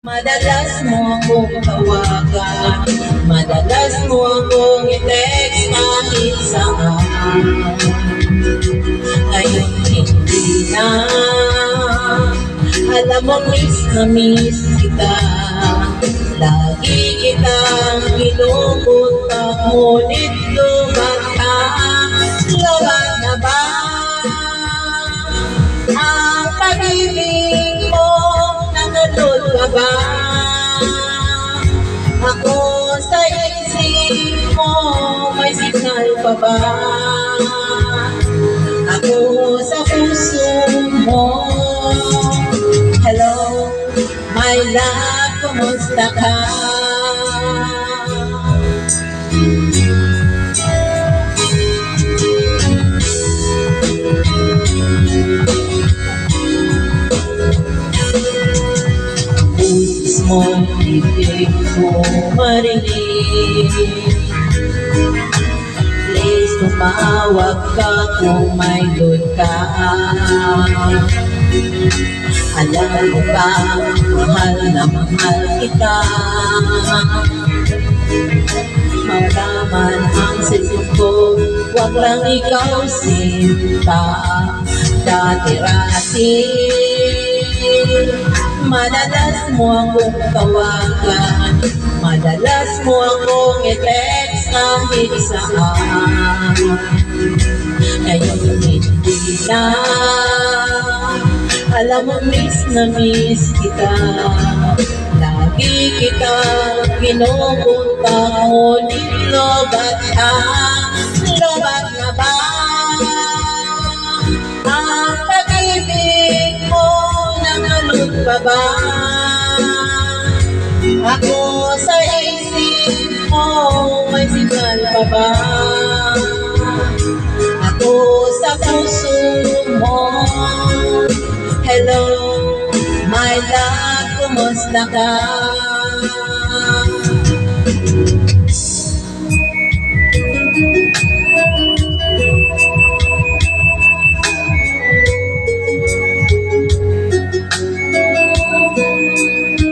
Madalas mo akong tawagan, madalas mo akong i-text kahit saan. Ngayon hindi na, alam mo miss na miss kita. Lagi kitang pinupunta, ngunit lubat ka. Lubat na ba ang pag-ibig mo? Nangalod ka ba? Ako sa isip mo, may signal pa ba? Ako sa puso mo. Hello, my love, kumusta ka? Pusis mo, bibig mo marinig. Please tumawag ka kung may load ka. Alam mo ba, mahal na mahal kita. Malaman ang sisip ko, wag lang ikaw sinta. Dati-rati, madalas mo akong tawagan, madalas mo akong i-text kahit saan. Ngayon hindi na, alam mo miss na miss kita. Lagi kita pinupunta, ngunit lobat ka. Lobat na ba ang pag-ibig mo? Nangalod pa ba? Ako sa isip mo, may signal pa ba? Ako sa puso mo. Hello, my love, kumusta ka?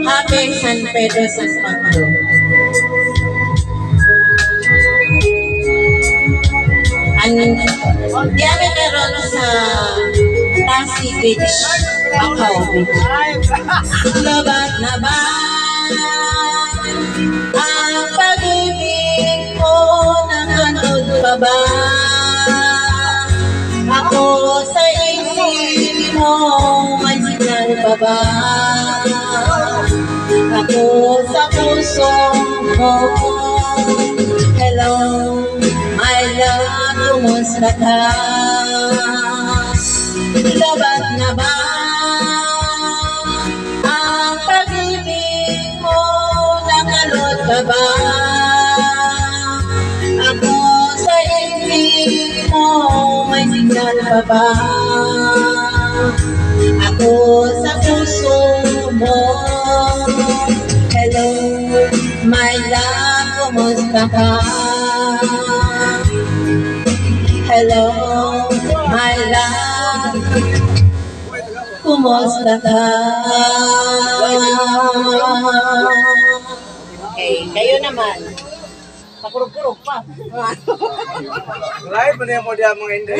Happy San Pedro San Pablo. Diyan meron sa Pasig Beach, Bacaw Beach. Lobat na ba ang pag-ibig mo? Nangalod pa ba? Ako sa isip mo, may signal pa ba? Ako sa puso mo. Hello, my love, kumusta ka? Lobat na ba ang pag-ibig mo? Nangalod pa ba? Ako sa isip mo, may signal pa ba? Ako sa puso mo. Hello, my love, kumusta ka? Hello, my love, kumusta ka? Okay, kayo naman. Pakurog-kurog pa. Live, ano yung mo diya mga hindi?